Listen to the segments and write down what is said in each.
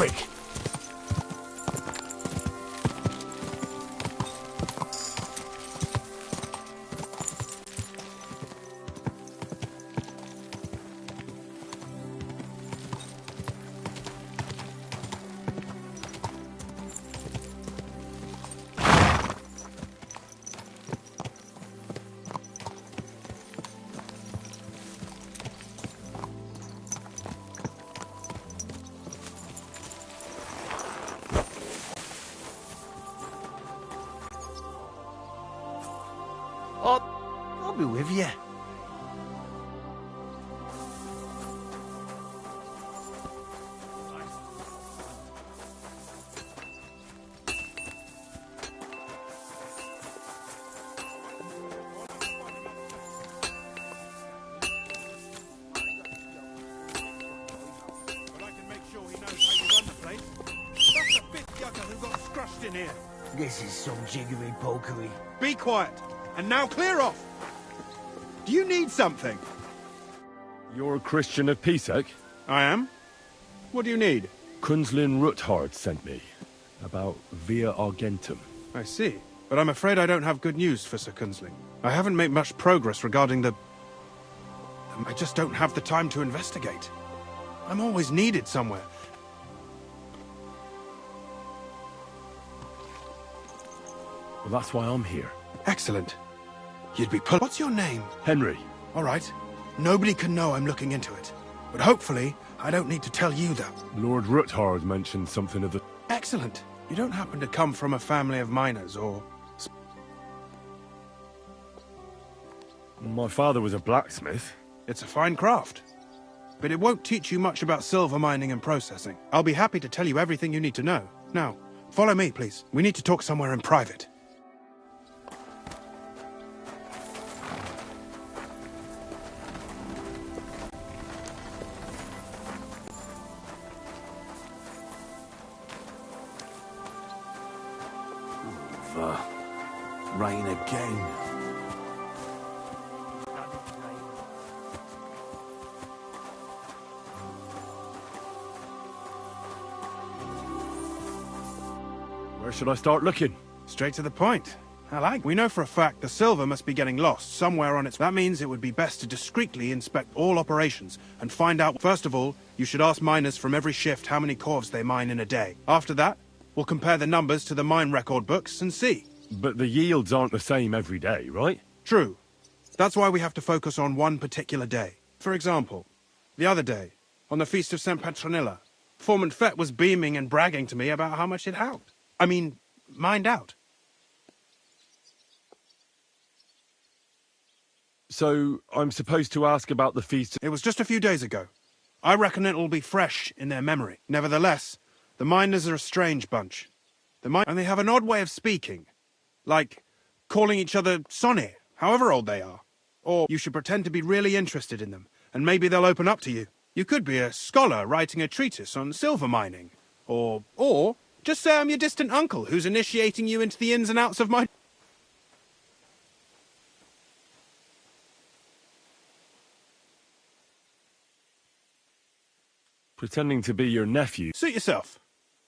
quick. I'll be with you. This is some jiggery-pokery. Be quiet, and now clear off! Do you need something? You're a Christian of Pesach? I am. What do you need? Kunzlin Ruthard sent me. About Via Argentum. I see. But I'm afraid I don't have good news for Sir Kunzling. I haven't made much progress regarding the... I just don't have the time to investigate. I'm always needed somewhere. Well, that's why I'm here. Excellent. You'd be What's your name? Henry. All right. Nobody can know I'm looking into it. But hopefully, I don't need to tell you that. Lord Ruthard mentioned something of the... Excellent. You don't happen to come from a family of miners, or... My father was a blacksmith. It's a fine craft. But it won't teach you much about silver mining and processing. I'll be happy to tell you everything you need to know. Now, follow me, please. We need to talk somewhere in private. Rain again. Where should I start looking? Straight to the point. We know for a fact the silver must be getting lost somewhere on its... That means it would be best to discreetly inspect all operations and find out... First of all, you should ask miners from every shift how many corves they mine in a day. After that, we'll compare the numbers to the mine record books and see. But the yields aren't the same every day, right? True. That's why we have to focus on one particular day. For example, the other day, on the Feast of St. Petronilla, Foreman Fett was beaming and bragging to me about how much it helped. Mined out. So, I'm supposed to ask about the feast... It was just a few days ago. I reckon it'll be fresh in their memory. Nevertheless, the miners are a strange bunch. And they have an odd way of speaking. Like, calling each other Sonny, however old they are. Or you should pretend to be really interested in them, and maybe they'll open up to you. You could be a scholar writing a treatise on silver mining. Or just say I'm your distant uncle who's initiating you into the ins and outs of my... Pretending to be your nephew. Suit yourself.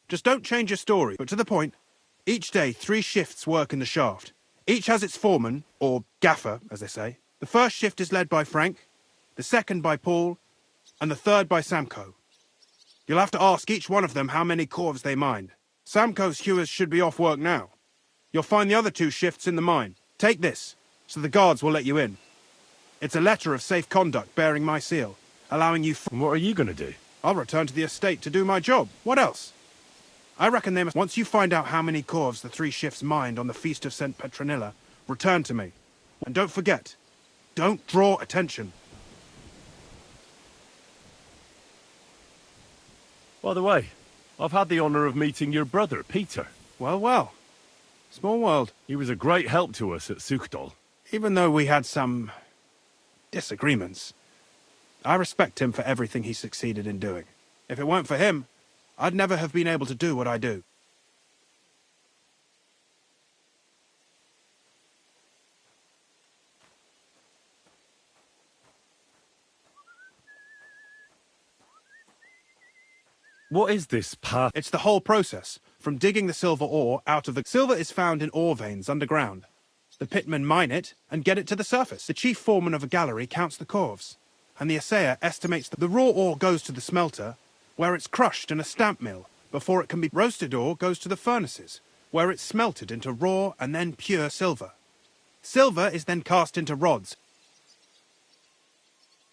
Just don't change your story, but to the point. Each day, 3 shifts work in the shaft. Each has its foreman, or gaffer, as they say. The first shift is led by Frank, the second by Paul, and the third by Samko. You'll have to ask each one of them how many corves they mined. Samko's hewers should be off work now. You'll find the other 2 shifts in the mine. Take this, so the guards will let you in. It's a letter of safe conduct bearing my seal, allowing you... And what are you going to do? I'll return to the estate to do my job. What else? I reckon they must... Once you find out how many corves the 3 shifts mined on the Feast of St. Petronilla, return to me. And don't forget, don't draw attention. By the way, I've had the honour of meeting your brother, Peter. Well, well. Small world. He was a great help to us at Sukhdal. Even though we had some... disagreements, I respect him for everything he succeeded in doing. If it weren't for him, I'd never have been able to do what I do. What is this path? It's the whole process, from digging the silver ore out of the... Silver is found in ore veins underground. The pitmen mine it and get it to the surface. The chief foreman of a gallery counts the corves, and the assayer estimates that the raw ore goes to the smelter, where it's crushed in a stamp mill before it can be... Roasted ore goes to the furnaces, where it's smelted into raw and then pure silver. Silver is then cast into rods.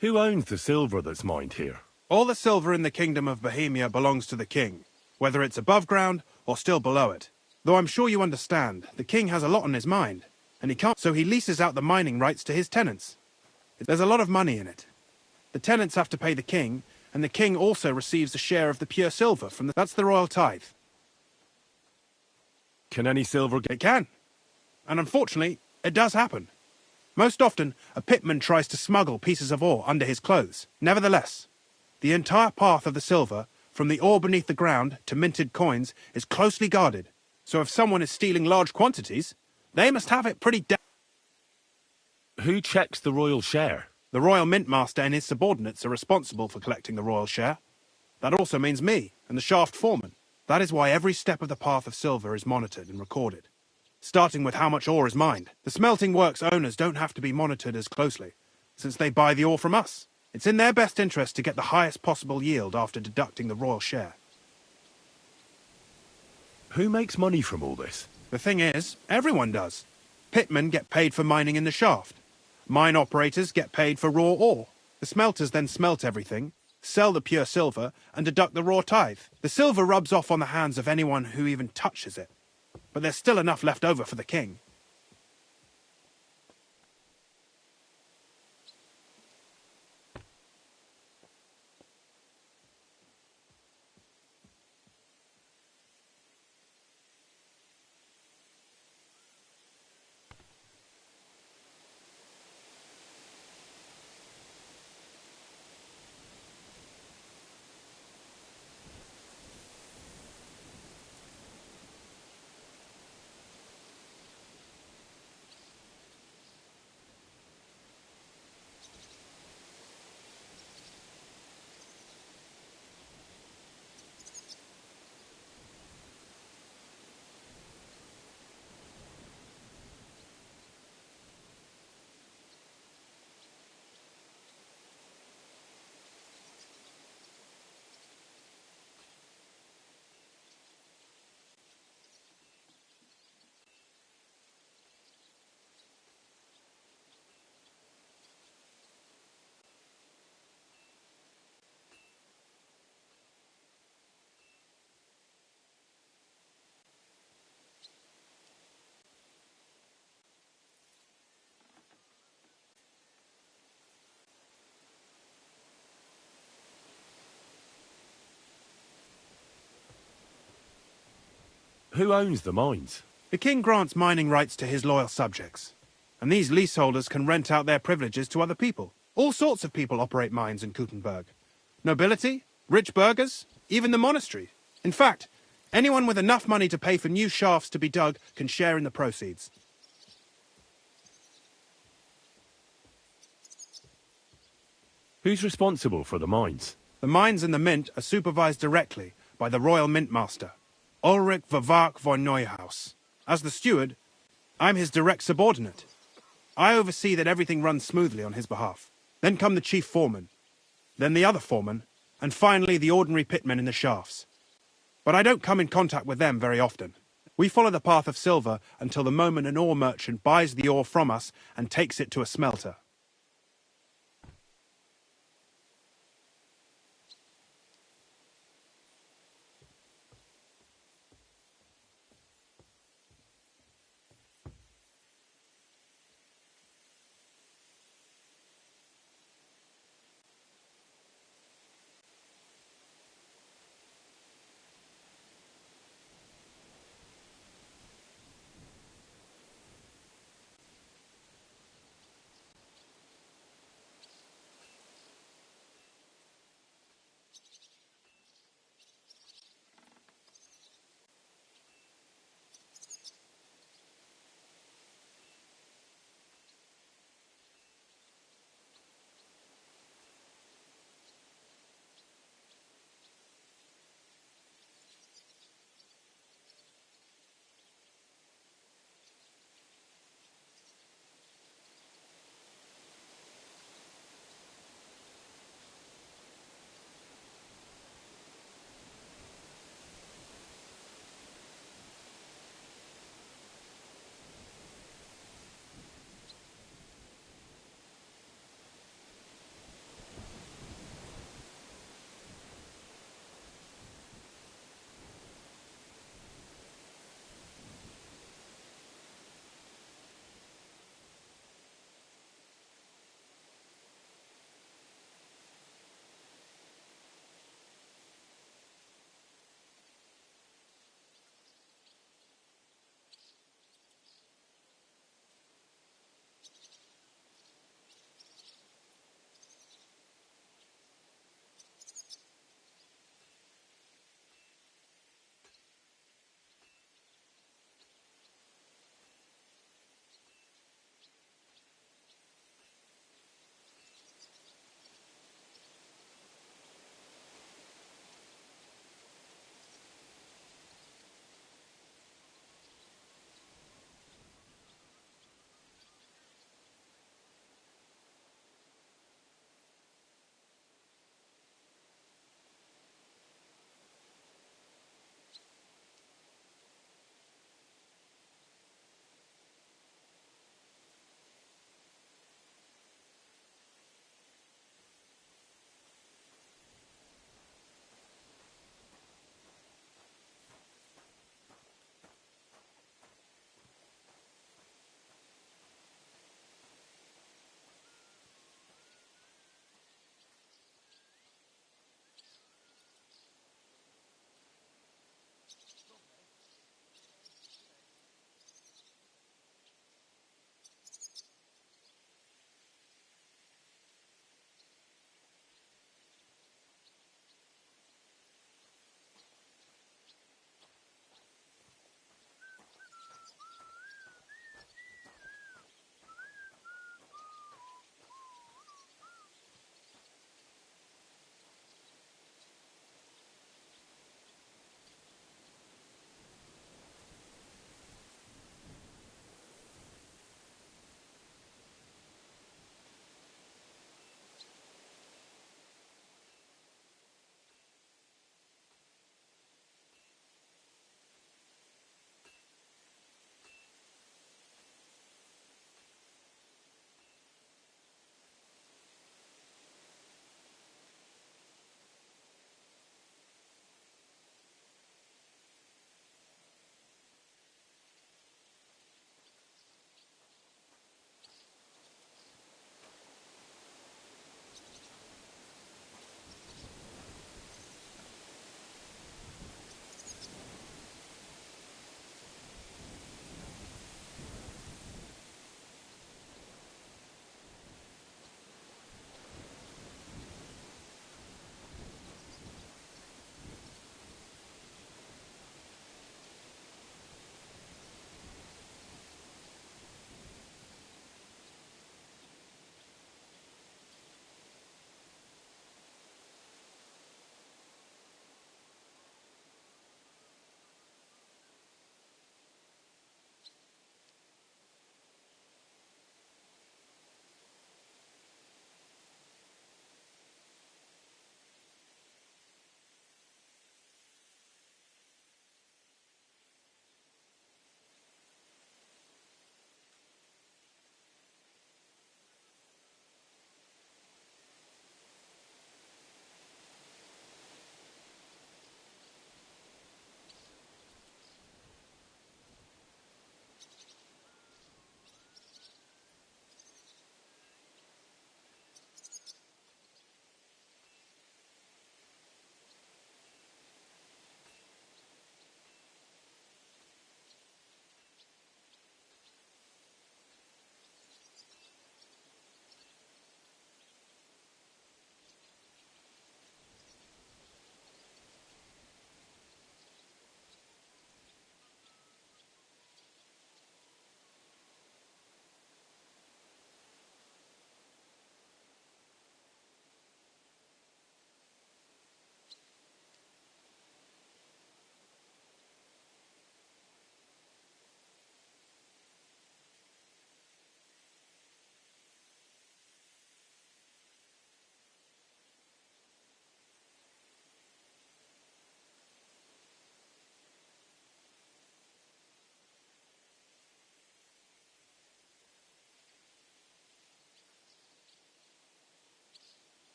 Who owns the silver that's mined here? All the silver in the kingdom of Bohemia belongs to the king, whether it's above ground or still below it. Though I'm sure you understand, the king has a lot on his mind, and he can't, so he leases out the mining rights to his tenants. There's a lot of money in it. The tenants have to pay the king, and the king also receives a share of the pure silver from the... That's the royal tithe. Can any silver get... It can. And unfortunately, it does happen. Most often, a pitman tries to smuggle pieces of ore under his clothes. Nevertheless, the entire path of the silver, from the ore beneath the ground to minted coins, is closely guarded. So if someone is stealing large quantities, they must have it pretty Who checks the royal share? The royal mint master and his subordinates are responsible for collecting the royal share. That also means me and the shaft foreman. That is why every step of the path of silver is monitored and recorded, starting with how much ore is mined. The smelting works owners don't have to be monitored as closely, since they buy the ore from us. It's in their best interest to get the highest possible yield after deducting the royal share. Who makes money from all this? The thing is, everyone does. Pitmen get paid for mining in the shaft. Mine operators get paid for raw ore. The smelters then smelt everything, sell the pure silver, and deduct the raw tithe. The silver rubs off on the hands of anyone who even touches it. But there's still enough left over for the king. Who owns the mines? The king grants mining rights to his loyal subjects, and these leaseholders can rent out their privileges to other people. All sorts of people operate mines in Kuttenberg. Nobility, rich burghers, even the monastery. In fact, anyone with enough money to pay for new shafts to be dug can share in the proceeds. Who's responsible for the mines? The mines and the mint are supervised directly by the royal mint master, Ulrich Vervark von Neuhaus. As the steward, I'm his direct subordinate. I oversee that everything runs smoothly on his behalf. Then come the chief foreman, then the other foreman, and finally the ordinary pitmen in the shafts. But I don't come in contact with them very often. We follow the path of silver until the moment an ore merchant buys the ore from us and takes it to a smelter.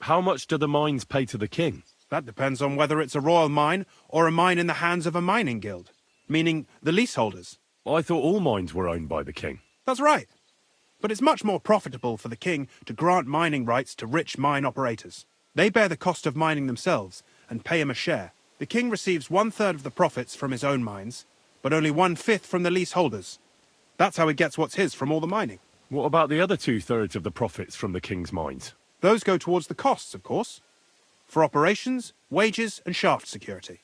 How much do the mines pay to the king? That depends on whether it's a royal mine or a mine in the hands of a mining guild, meaning the leaseholders. I thought all mines were owned by the king. That's right. But it's much more profitable for the king to grant mining rights to rich mine operators. They bear the cost of mining themselves and pay him a share. The king receives 1/3 of the profits from his own mines, but only 1/5 from the leaseholders. That's how he gets what's his from all the mining. What about the other 2/3 of the profits from the king's mines? Those go towards the costs, of course, for operations, wages, and shaft security.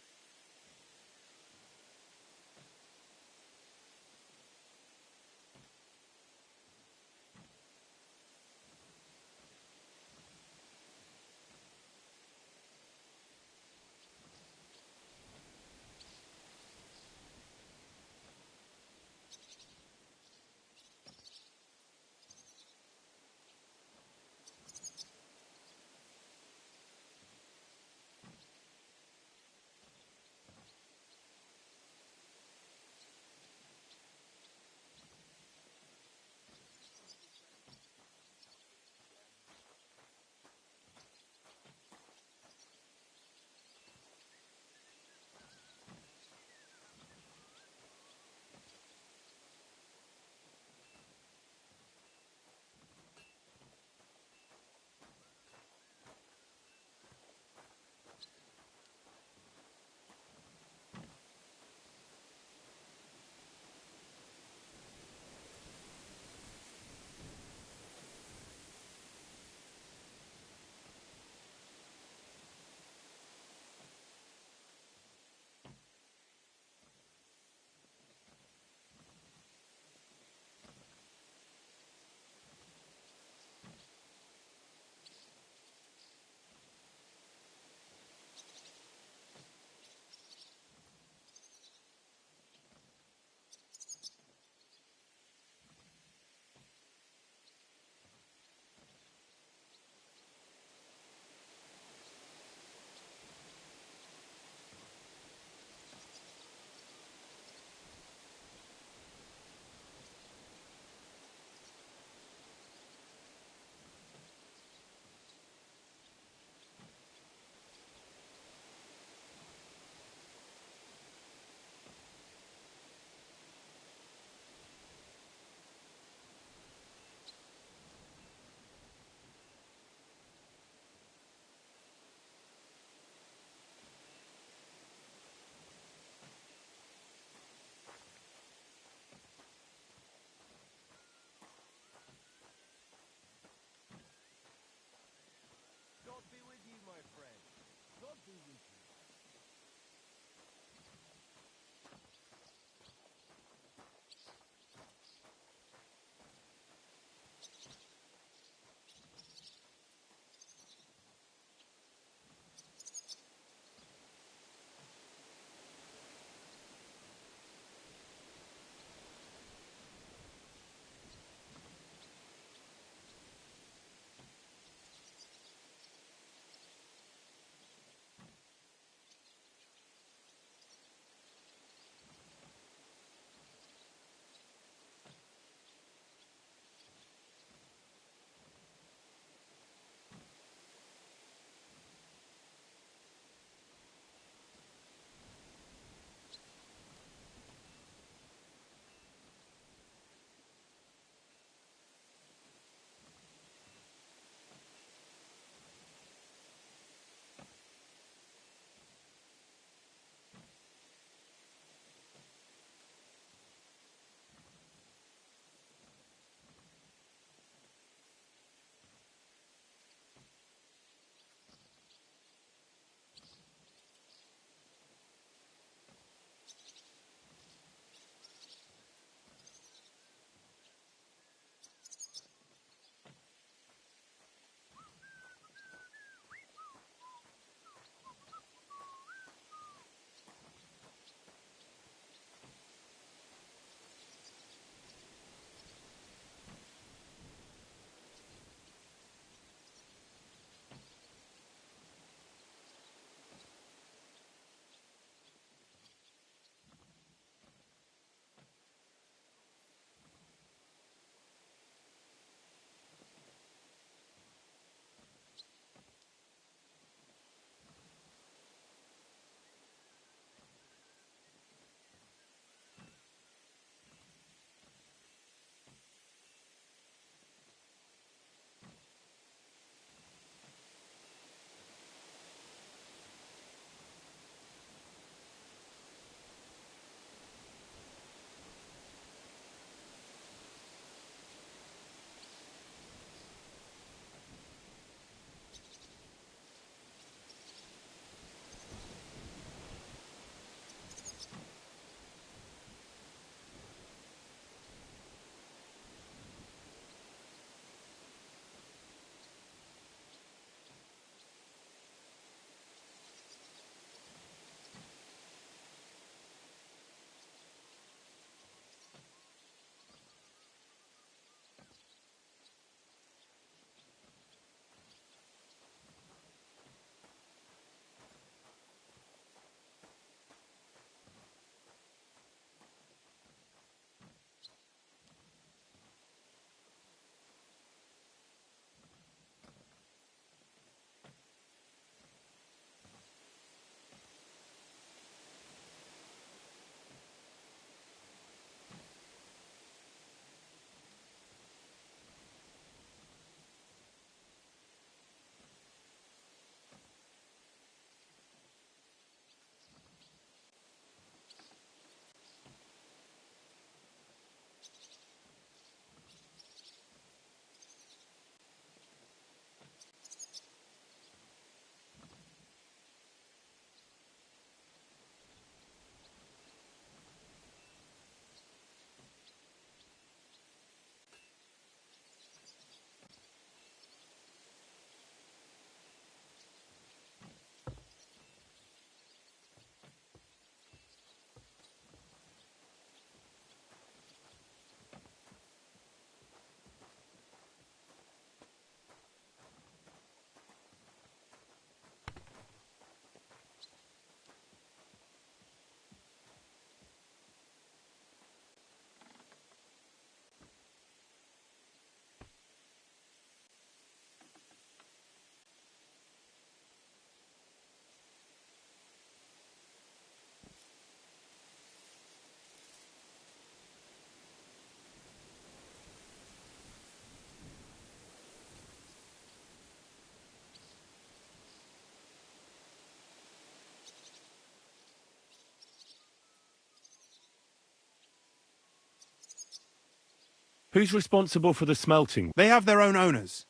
Who's responsible for the smelting? They have their own owners.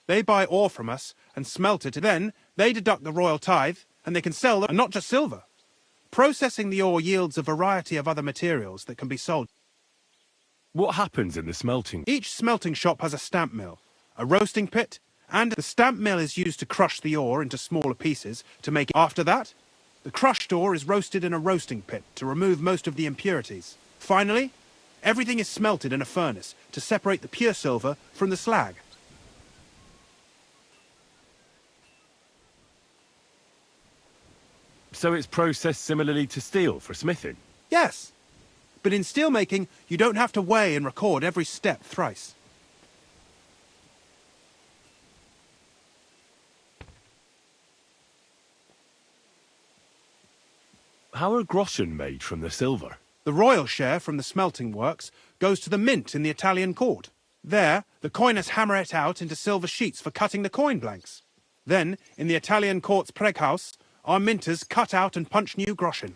They buy ore from us and smelt it, and then they deduct the royal tithe, and they can sell them, and not just silver. Processing the ore yields a variety of other materials that can be sold. What happens in the smelting? Each smelting shop has a stamp mill, a roasting pit, and the stamp mill is used to crush the ore into smaller pieces to make it. After that, the crushed ore is roasted in a roasting pit to remove most of the impurities. Finally, everything is smelted in a furnace to separate the pure silver from the slag. So it's processed similarly to steel for smithing? Yes, but in steelmaking, you don't have to weigh and record every step thrice. How are groschen made from the silver? The royal share from the smelting works goes to the mint in the Italian court. There, the coiners hammer it out into silver sheets for cutting the coin blanks. Then, in the Italian court's preghouse, our minters cut out and punch new groschen.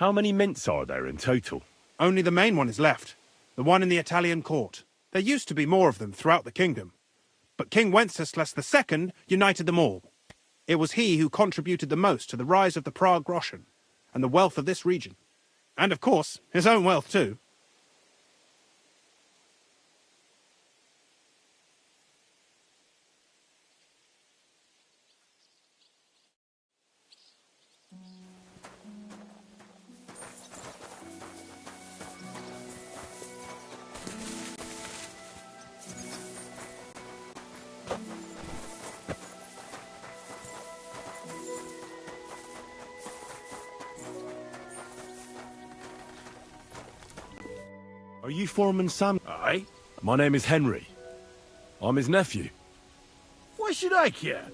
How many mints are there in total? Only the main one is left, the one in the Italian court. There used to be more of them throughout the kingdom, but King Wenceslas II united them all. It was he who contributed the most to the rise of the Prague groschen and the wealth of this region. And of course, his own wealth too. Are you Foreman Sam? Aye. My name is Henry. I'm his nephew. Why should I care?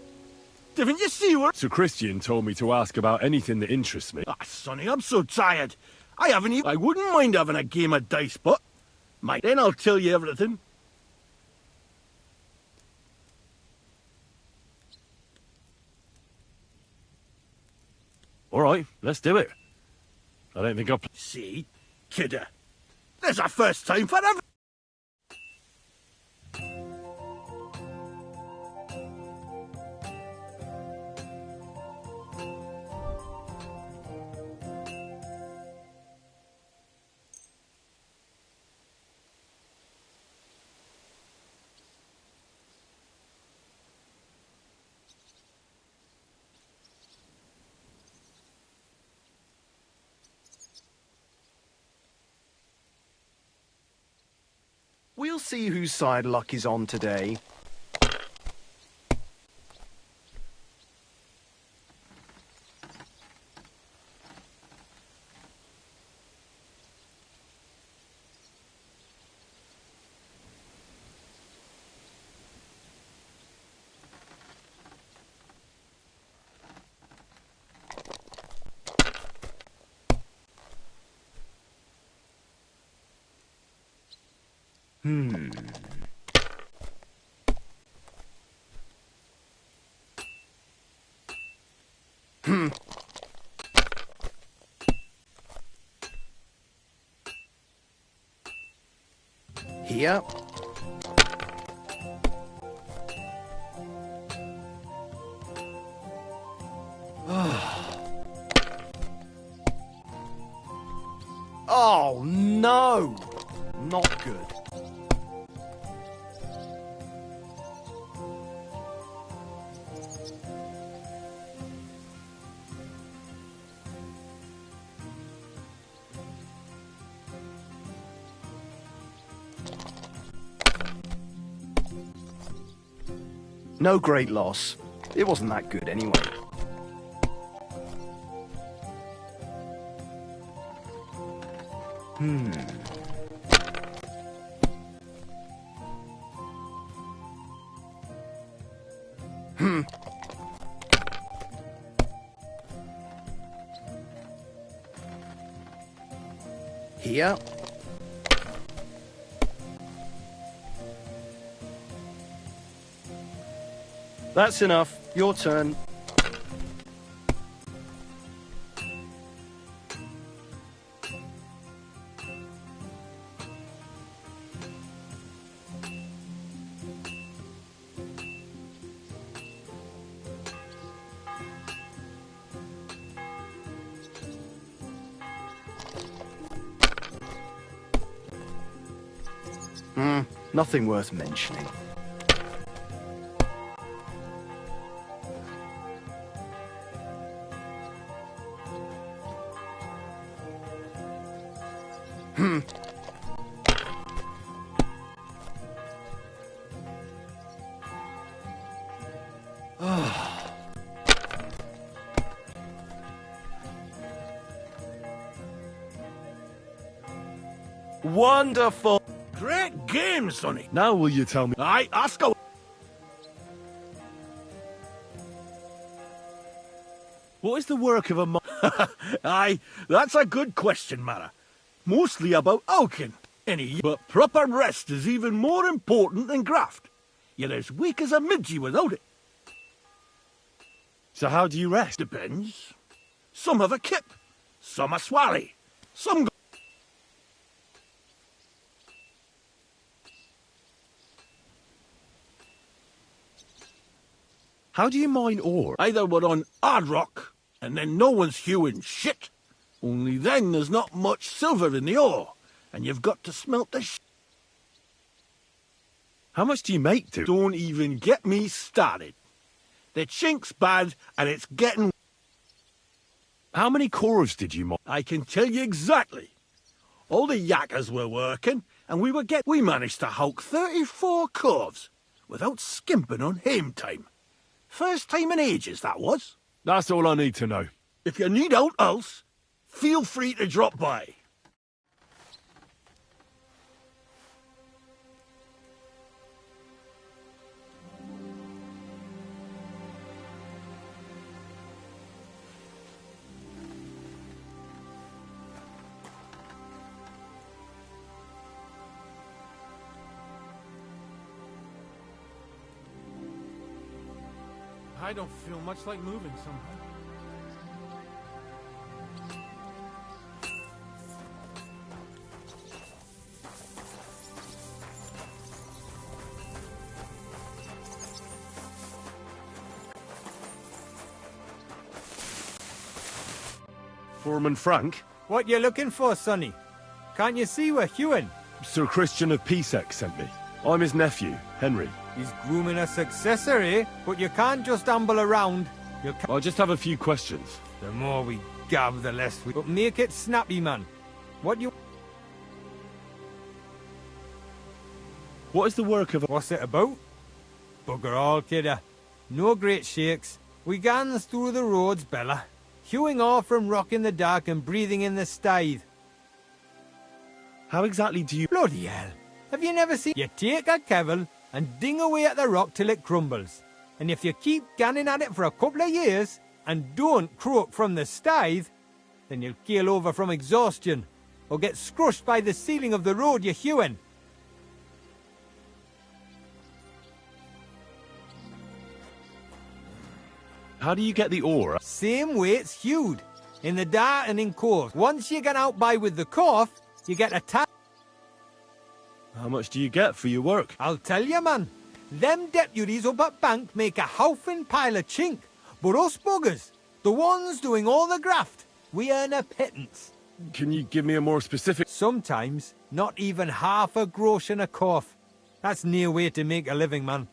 Didn't you see her? Sir Christian told me to ask about anything that interests me. Ah, Sonny, I'm so tired. I haven't even... I wouldn't mind having a game of dice, but... Mate, then I'll tell you everything. All right, let's do it. I don't think I'll... See? Kidder. There's a first time for everything. We'll see whose side luck is on today. Here. Oh, no! Not good. No great loss. It wasn't that good anyway. Here. That's enough. Your turn. Nothing worth mentioning. Wonderful! Great game, Sonny. Now will you tell me? Aye, ask her. What is the work of a mo- Aye, that's a good question, Mara. Mostly about Alkin. But proper rest is even more important than graft. You're as weak as a midgie without it. So how do you rest? Depends. Some have a kip, some a swally, some go How do you mine ore? either we're on hard rock, and then no one's hewing shit. Only then there's not much silver in the ore, and you've got to smelt the How much do you make, dude? Don't even get me started. The chink's bad, and it's getting... How many cores did you mine? I can tell you exactly. All the yakkers were working, and we managed to hulk 34 corves without skimping on hame time. First time in ages, that was. That's all I need to know. If you need out else, feel free to drop by. I don't feel much like moving somehow. Foreman Frank? What you looking for, Sonny? Can't you see we're hewing? Sir Christian of pt8 sent me. I'm his nephew, Henry. He's grooming a successor, eh? But you can't just amble around. I just have a few questions. The more we gab, the less we... But make it snappy, man. What you... What is the work of a... What's it about? Bugger all, kidder. No great shakes. We gans through the roads, Bella. Hewing off from rock in the dark and breathing in the stithe. How exactly do you... Bloody hell. Have you never seen... You take a kevel and ding away at the rock till it crumbles. And if you keep ganning at it for a couple of years and don't croak from the stithe, then you'll keel over from exhaustion or get scrushed by the ceiling of the road you're hewing. How do you get the ore? Same way it's hewed. In the dart and in course. Once you get out by with the corf, you get a tap. How much do you get for your work? I'll tell you, man. Them deputies up at bank make a howfing pile of chink. But us buggers, the ones doing all the graft, we earn a pittance. Can you give me a more specific... Sometimes, not even half a grosh and a corf. That's near way to make a living, man.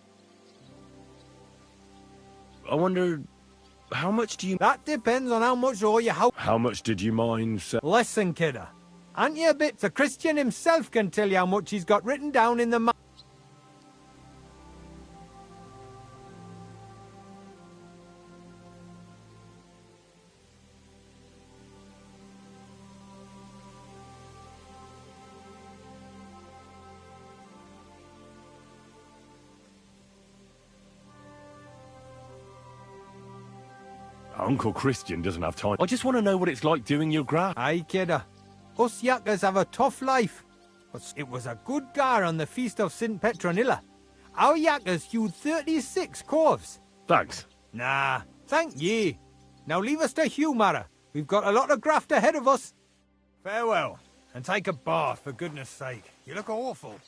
I wonder... How much do you... That depends on how much ore you have. How much did you mine? Listen, kidder. Aren't you a bit? The Christian himself can tell you how much he's got written down in the... Uncle Christian doesn't have time. I just want to know what it's like doing your graft. Aye, kidder. Us yakkers have a tough life. But it was a good gar on the feast of St. Petronilla. Our yakkers hewed 36 corves. Thanks. Nah, thank ye. Now leave us to hew, Mara. We've got a lot of graft ahead of us. Farewell, and take a bath, for goodness sake. You look awful.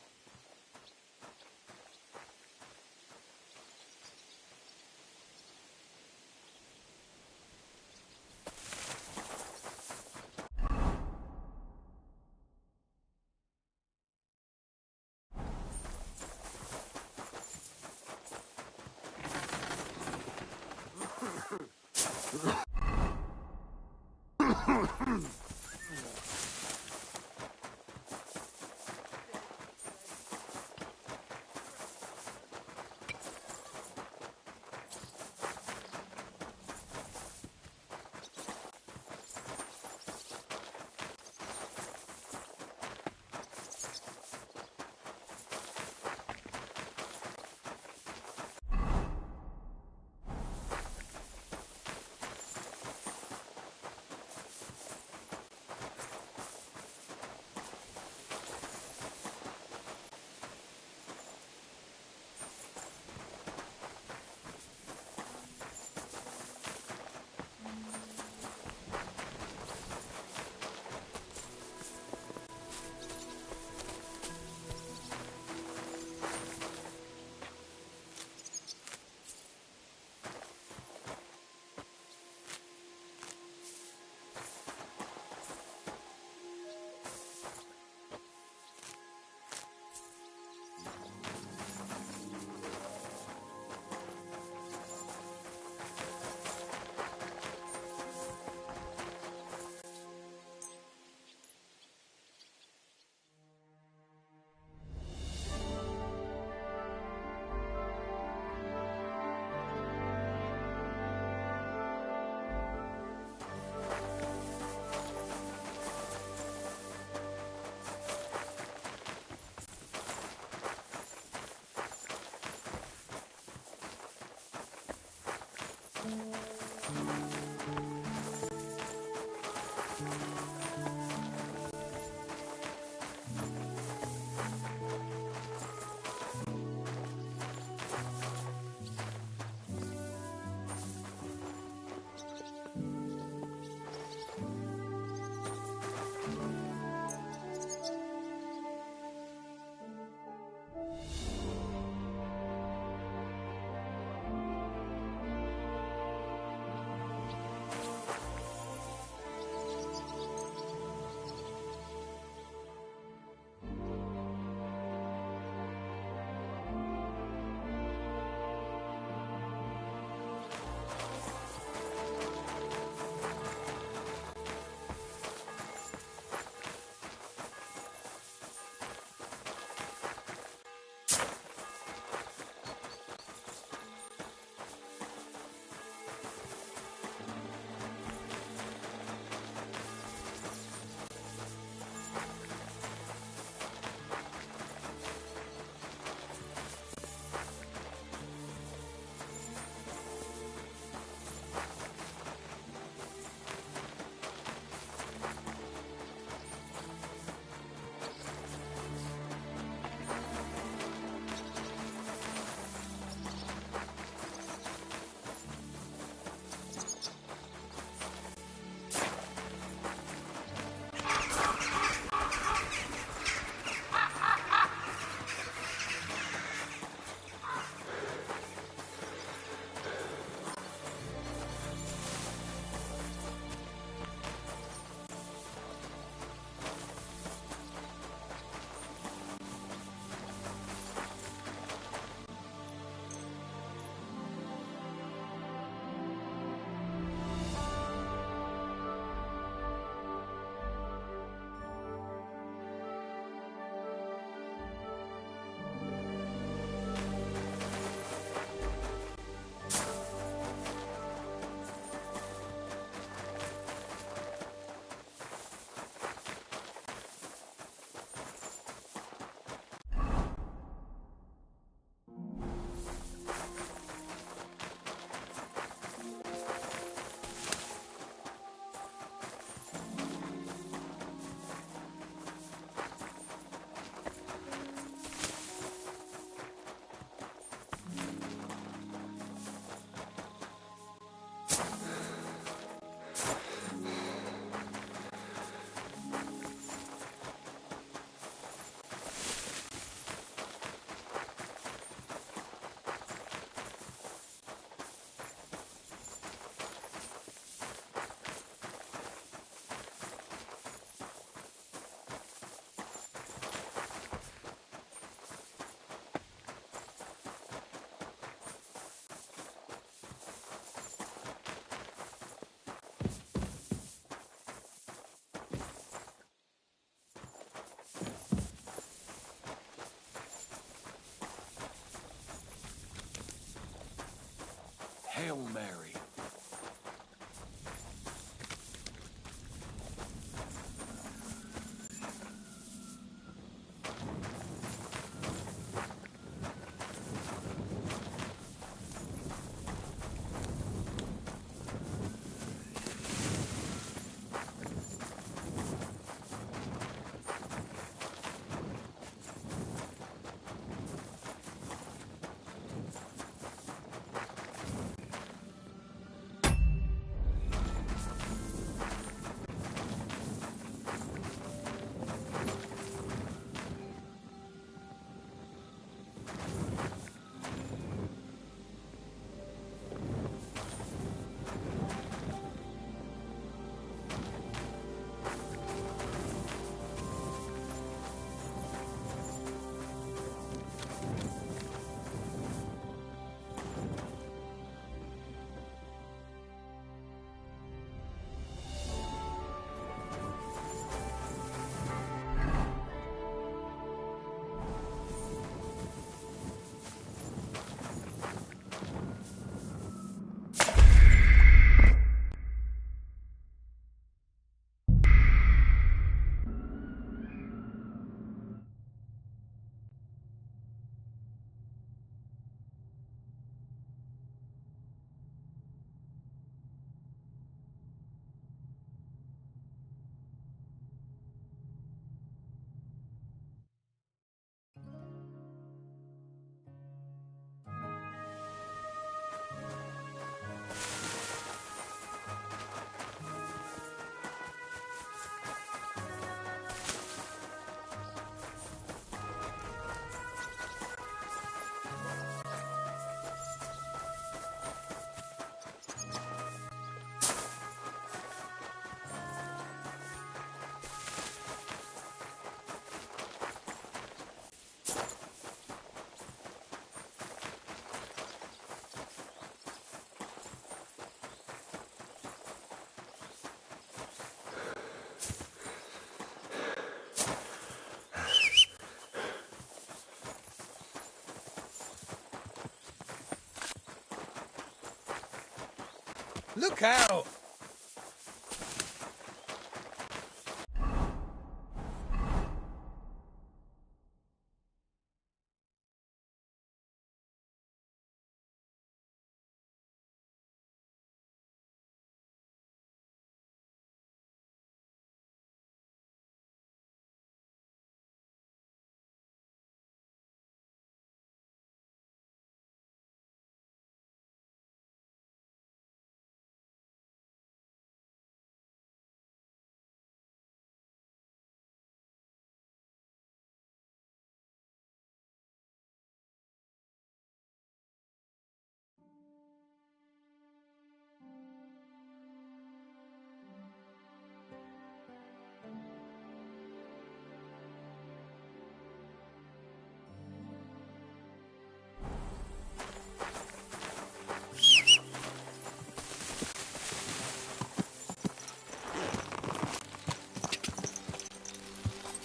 Look out!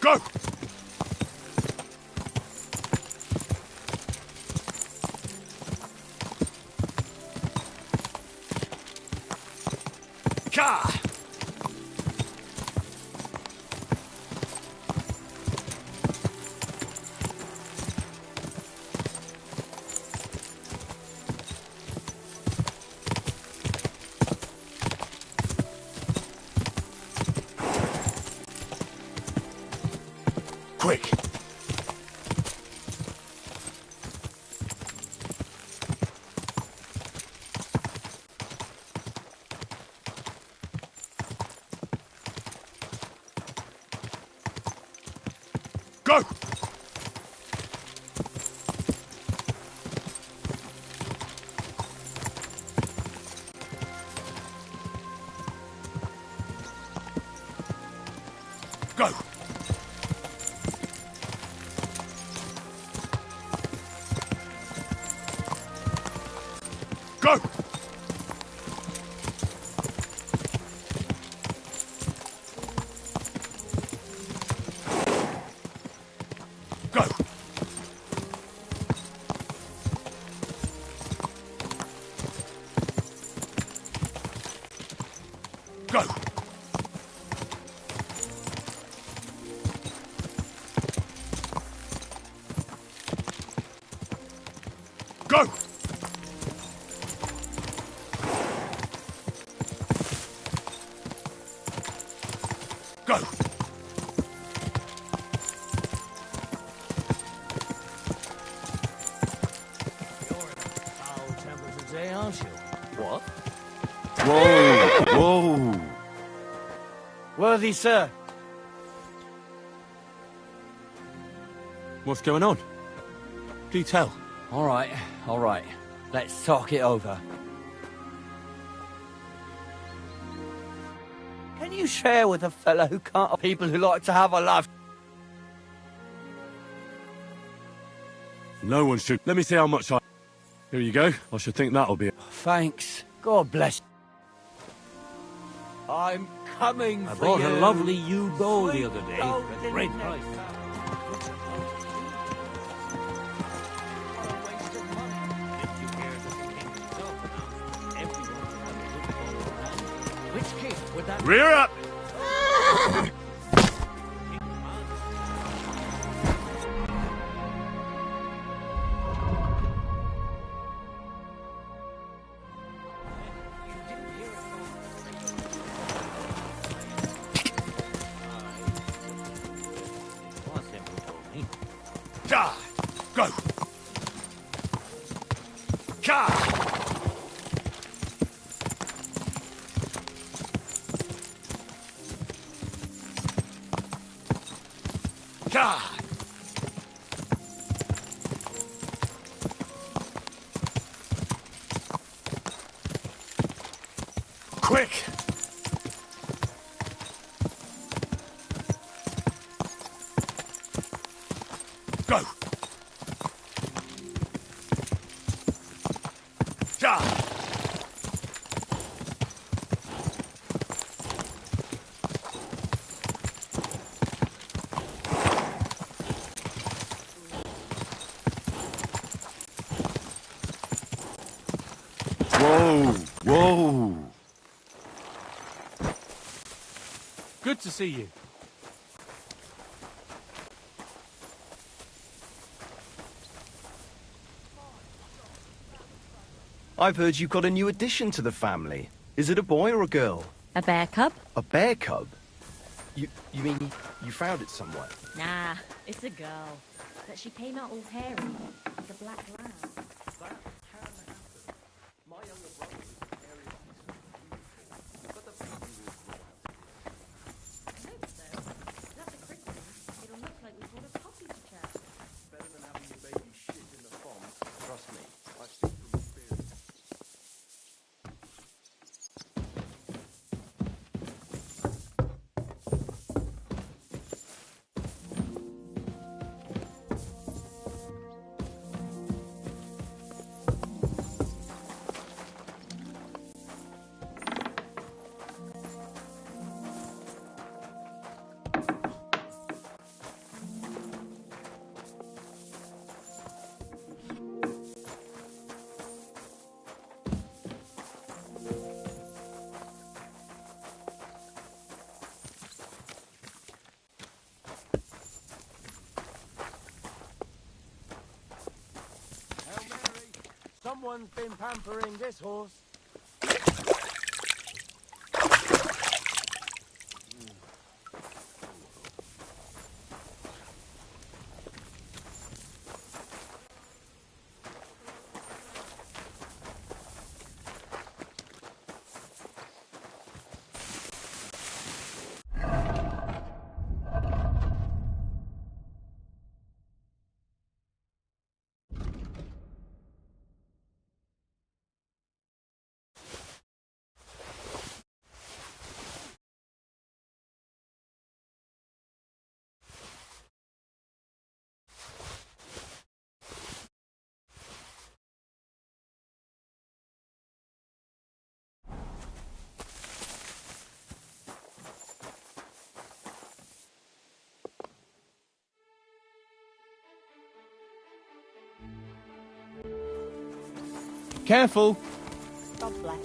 Go! Ka! Quick! Go! Go! Go! Go! Go! Go! Go! Foul tempers today, aren't you? What? Whoa! Whoa! Worthy sir. What's going on? Do tell. All right. Let's talk it over. Can you share with a fella who can't... people who like to have a laugh? No one should. Let me see how much I... Here you go. I should think that'll be... Thanks. God bless. I'm coming I for bought you. a lovely ewe bowl the other day Sweet at a great golden price. Which king would that Rear up! Ka! Go! Ka! Ka! Quick! Go! Ka! Whoa! Whoa! to see you. I've heard you've got a new addition to the family. Is it a boy or a girl? A bear cub? A bear cub? You mean you found it somewhere? Nah, it's a girl. But she came out all hairy, like a black lamb. That can happen. My younger brother was hairy and beautiful, but the baby will grow out of it. I hope so. After Christmas, it'll look like we brought a puppy to church. Better than having your baby shit in the pond. Trust me, I speak from experience. Hail Mary! Someone's been pampering this horse. Careful. God bless.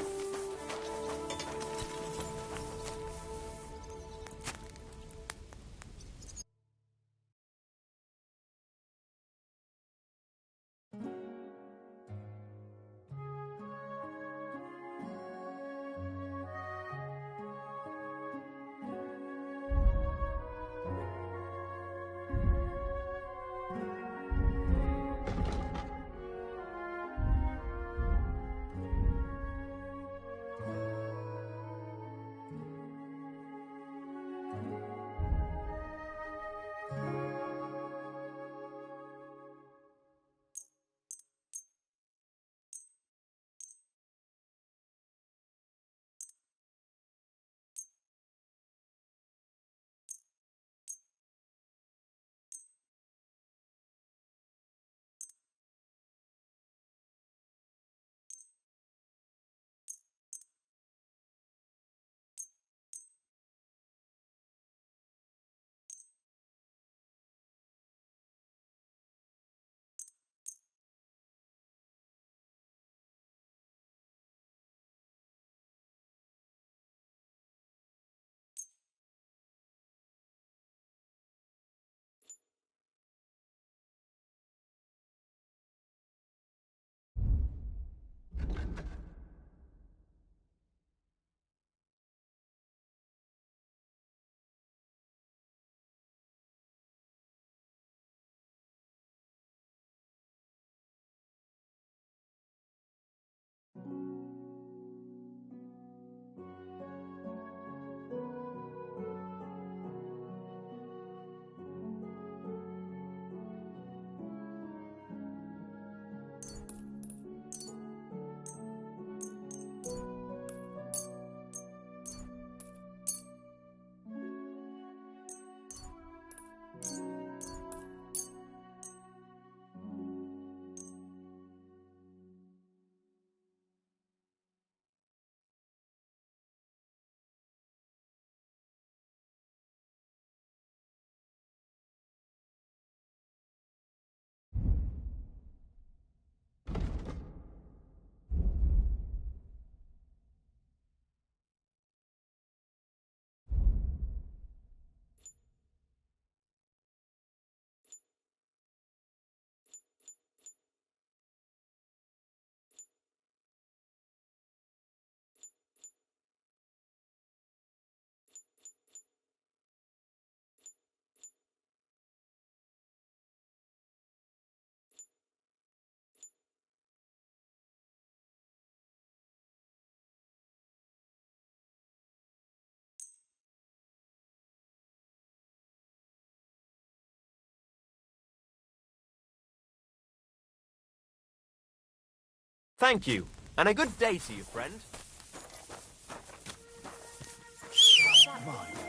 Thank you, and a good day to you, friend.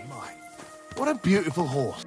My, what a beautiful horse.